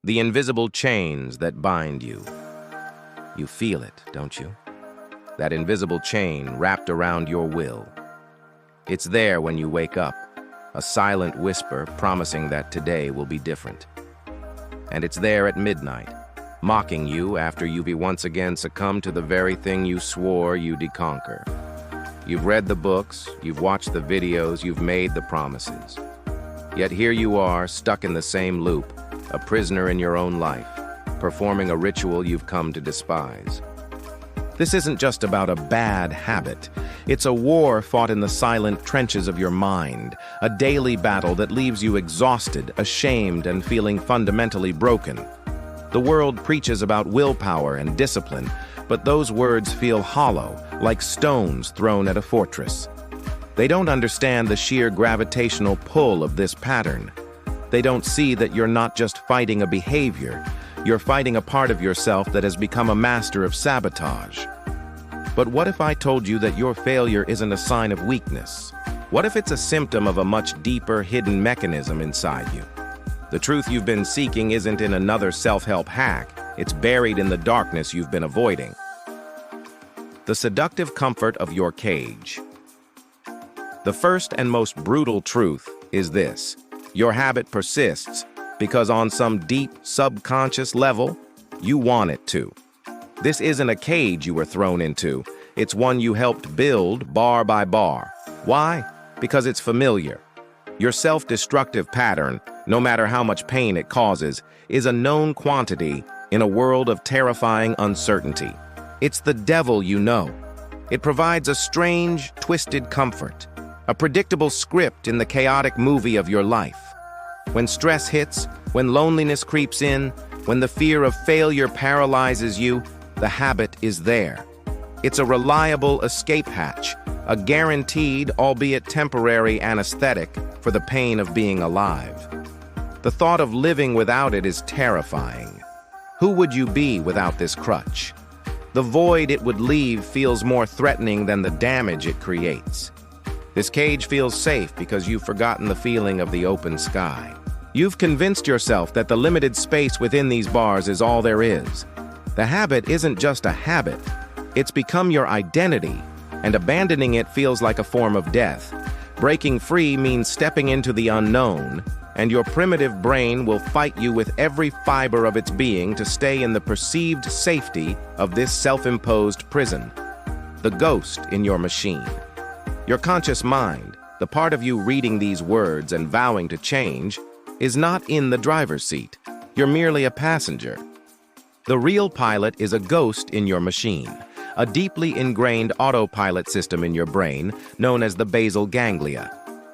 The invisible chains that bind you. You feel it, don't you? That invisible chain wrapped around your will. It's there when you wake up, a silent whisper promising that today will be different. And it's there at midnight, mocking you after you've once again succumbed to the very thing you swore you'd conquer. You've read the books, you've watched the videos, you've made the promises. Yet here you are, stuck in the same loop, a prisoner in your own life, performing a ritual you've come to despise. This isn't just about a bad habit. It's a war fought in the silent trenches of your mind, a daily battle that leaves you exhausted, ashamed, and feeling fundamentally broken. The world preaches about willpower and discipline, but those words feel hollow, like stones thrown at a fortress. They don't understand the sheer gravitational pull of this pattern. They don't see that you're not just fighting a behavior, you're fighting a part of yourself that has become a master of sabotage. But what if I told you that your failure isn't a sign of weakness? What if it's a symptom of a much deeper hidden mechanism inside you? The truth you've been seeking isn't in another self-help hack, it's buried in the darkness you've been avoiding. The seductive comfort of your cage. The first and most brutal truth is this: your habit persists because on some deep subconscious level, you want it to. This isn't a cage you were thrown into, it's one you helped build bar by bar. Why? Because it's familiar. Your self-destructive pattern, no matter how much pain it causes, is a known quantity in a world of terrifying uncertainty. It's the devil you know. It provides a strange, twisted comfort, a predictable script in the chaotic movie of your life. When stress hits, when loneliness creeps in, when the fear of failure paralyzes you, the habit is there. It's a reliable escape hatch, a guaranteed, albeit temporary, anesthetic for the pain of being alive. The thought of living without it is terrifying. Who would you be without this crutch? The void it would leave feels more threatening than the damage it creates. This cage feels safe because you've forgotten the feeling of the open sky. You've convinced yourself that the limited space within these bars is all there is. The habit isn't just a habit, it's become your identity, and abandoning it feels like a form of death. Breaking free means stepping into the unknown, and your primitive brain will fight you with every fiber of its being to stay in the perceived safety of this self-imposed prison. The ghost in your machine. Your conscious mind, the part of you reading these words and vowing to change, is not in the driver's seat. You're merely a passenger. The real pilot is a ghost in your machine, a deeply ingrained autopilot system in your brain known as the basal ganglia.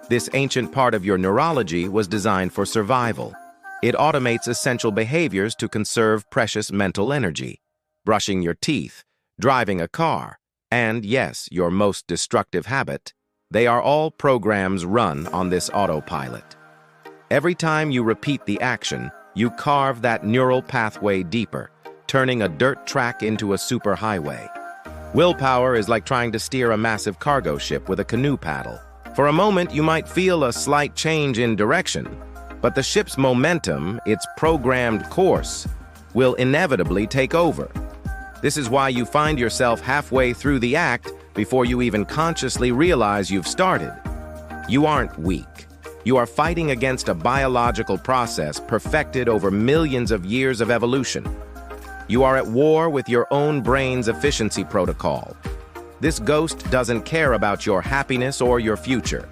This ancient part of your neurology was designed for survival. It automates essential behaviors to conserve precious mental energy. Brushing your teeth, driving a car, and yes, your most destructive habit, they are all programs run on this autopilot. Every time you repeat the action, you carve that neural pathway deeper, turning a dirt track into a superhighway. Willpower is like trying to steer a massive cargo ship with a canoe paddle. For a moment, you might feel a slight change in direction, but the ship's momentum, its programmed course, will inevitably take over. This is why you find yourself halfway through the act before you even consciously realize you've started. You aren't weak. You are fighting against a biological process perfected over millions of years of evolution. You are at war with your own brain's efficiency protocol. This ghost doesn't care about your happiness or your future.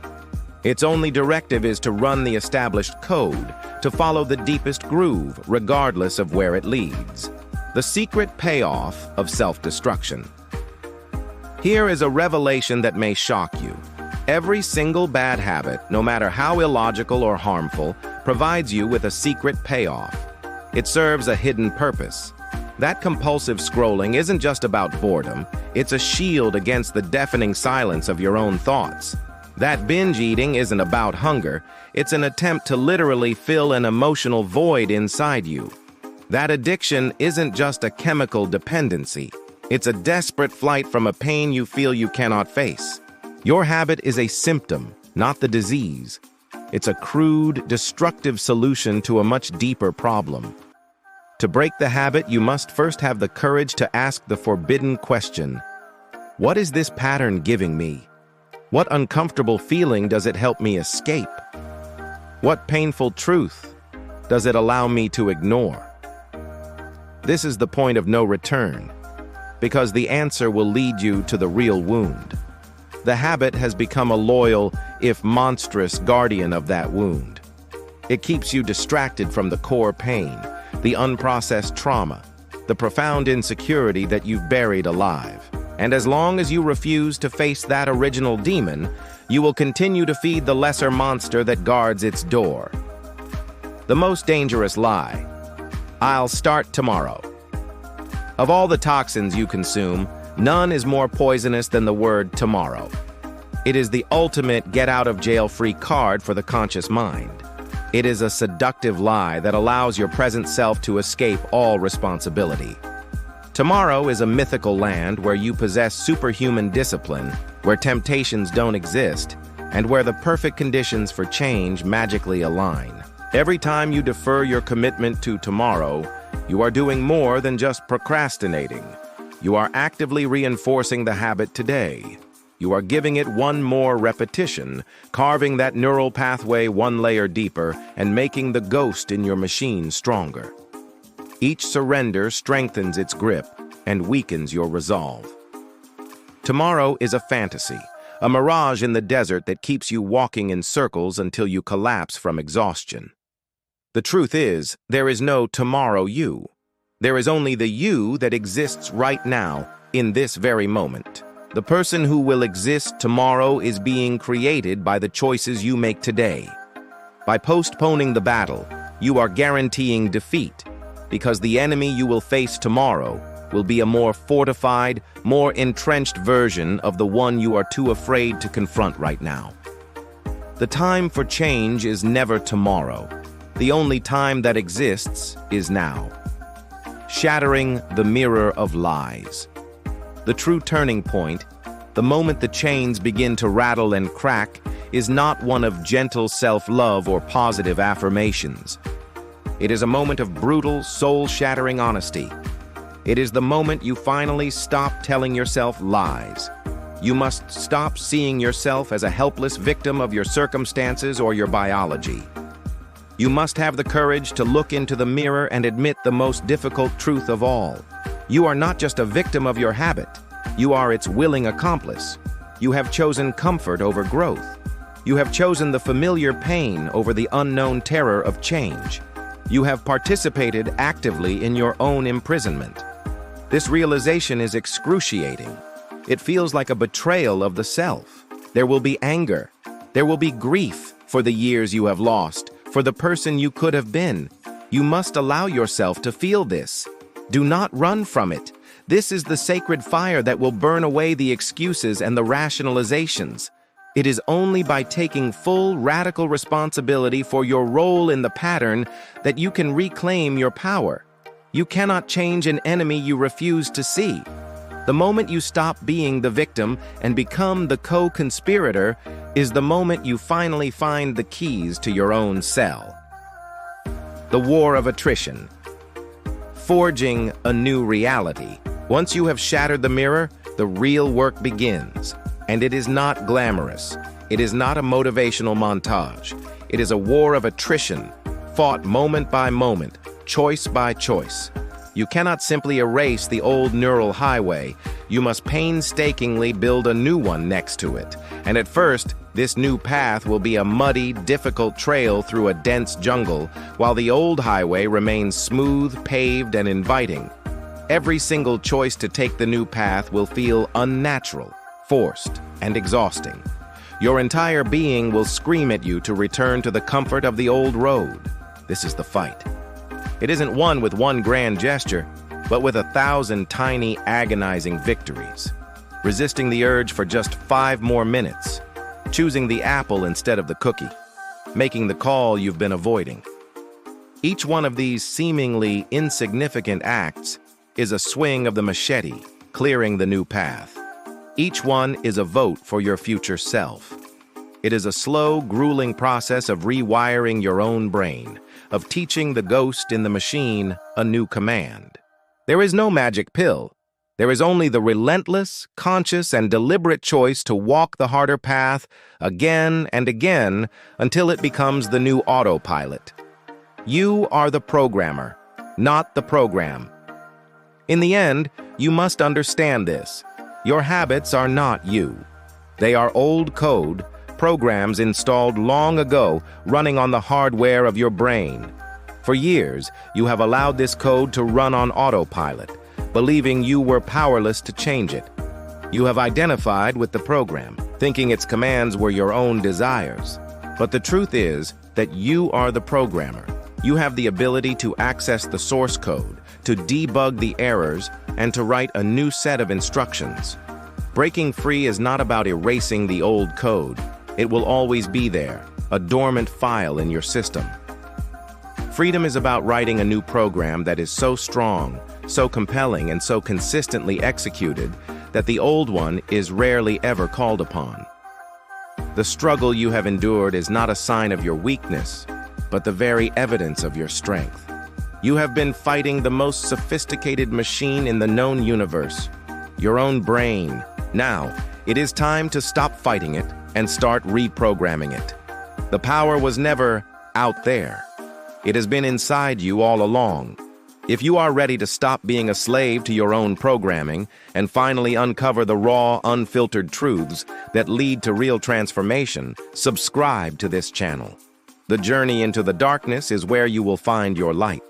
Its only directive is to run the established code, to follow the deepest groove, regardless of where it leads. The secret payoff of self-destruction. Here is a revelation that may shock you. Every single bad habit, no matter how illogical or harmful, provides you with a secret payoff. It serves a hidden purpose. That compulsive scrolling isn't just about boredom, it's a shield against the deafening silence of your own thoughts. That binge eating isn't about hunger, it's an attempt to literally fill an emotional void inside you. That addiction isn't just a chemical dependency, it's a desperate flight from a pain you feel you cannot face. Your habit is a symptom, not the disease. It's a crude, destructive solution to a much deeper problem. To break the habit, you must first have the courage to ask the forbidden question. What is this pattern giving me? What uncomfortable feeling does it help me escape? What painful truth does it allow me to ignore? This is the point of no return, because the answer will lead you to the real wound. The habit has become a loyal, if monstrous, guardian of that wound. It keeps you distracted from the core pain, the unprocessed trauma, the profound insecurity that you've buried alive. And as long as you refuse to face that original demon, you will continue to feed the lesser monster that guards its door. The most dangerous lie: I'll start tomorrow. Of all the toxins you consume, none is more poisonous than the word tomorrow. It is the ultimate get-out-of-jail-free card for the conscious mind. It is a seductive lie that allows your present self to escape all responsibility. Tomorrow is a mythical land where you possess superhuman discipline, where temptations don't exist, and where the perfect conditions for change magically align. Every time you defer your commitment to tomorrow, you are doing more than just procrastinating. You are actively reinforcing the habit today. You are giving it one more repetition, carving that neural pathway one layer deeper and making the ghost in your machine stronger. Each surrender strengthens its grip and weakens your resolve. Tomorrow is a fantasy, a mirage in the desert that keeps you walking in circles until you collapse from exhaustion. The truth is, there is no tomorrow you. There is only the you that exists right now, in this very moment. The person who will exist tomorrow is being created by the choices you make today. By postponing the battle, you are guaranteeing defeat, because the enemy you will face tomorrow will be a more fortified, more entrenched version of the one you are too afraid to confront right now. The time for change is never tomorrow. The only time that exists is now. Shattering the mirror of lies. The true turning point, the moment the chains begin to rattle and crack, is not one of gentle self-love or positive affirmations. It is a moment of brutal, soul-shattering honesty. It is the moment you finally stop telling yourself lies. You must stop seeing yourself as a helpless victim of your circumstances or your biology. You must have the courage to look into the mirror and admit the most difficult truth of all. You are not just a victim of your habit. You are its willing accomplice. You have chosen comfort over growth. You have chosen the familiar pain over the unknown terror of change. You have participated actively in your own imprisonment. This realization is excruciating. It feels like a betrayal of the self. There will be anger. There will be grief for the years you have lost, for the person you could have been. You must allow yourself to feel this. Do not run from it. This is the sacred fire that will burn away the excuses and the rationalizations. It is only by taking full, radical responsibility for your role in the pattern that you can reclaim your power. You cannot change an enemy you refuse to see. The moment you stop being the victim and become the co-conspirator is the moment you finally find the keys to your own cell. The war of attrition. Forging a new reality. Once you have shattered the mirror, the real work begins. And it is not glamorous. It is not a motivational montage. It is a war of attrition, fought moment by moment, choice by choice. You cannot simply erase the old neural highway. You must painstakingly build a new one next to it. And at first, this new path will be a muddy, difficult trail through a dense jungle, while the old highway remains smooth, paved, and inviting. Every single choice to take the new path will feel unnatural, forced, and exhausting. Your entire being will scream at you to return to the comfort of the old road. This is the fight. It isn't won with one grand gesture, but with 1,000 tiny, agonizing victories. Resisting the urge for just 5 more minutes. Choosing the apple instead of the cookie. Making the call you've been avoiding. Each one of these seemingly insignificant acts is a swing of the machete, clearing the new path. Each one is a vote for your future self. It is a slow, grueling process of rewiring your own brain, of teaching the ghost in the machine a new command. There is no magic pill. There is only the relentless, conscious, and deliberate choice to walk the harder path again and again until it becomes the new autopilot. You are the programmer, not the program. In the end, you must understand this. Your habits are not you. They are old code, programs installed long ago, running on the hardware of your brain. For years, you have allowed this code to run on autopilot, believing you were powerless to change it. You have identified with the program, thinking its commands were your own desires. But the truth is that you are the programmer. You have the ability to access the source code, to debug the errors, and to write a new set of instructions. Breaking free is not about erasing the old code. It will always be there, a dormant file in your system. Freedom is about writing a new program that is so strong, so compelling, and so consistently executed that the old one is rarely ever called upon. The struggle you have endured is not a sign of your weakness, but the very evidence of your strength. You have been fighting the most sophisticated machine in the known universe, your own brain. Now, it is time to stop fighting it and start reprogramming it. The power was never out there. It has been inside you all along. If you are ready to stop being a slave to your own programming and finally uncover the raw, unfiltered truths that lead to real transformation, subscribe to this channel. The journey into the darkness is where you will find your light.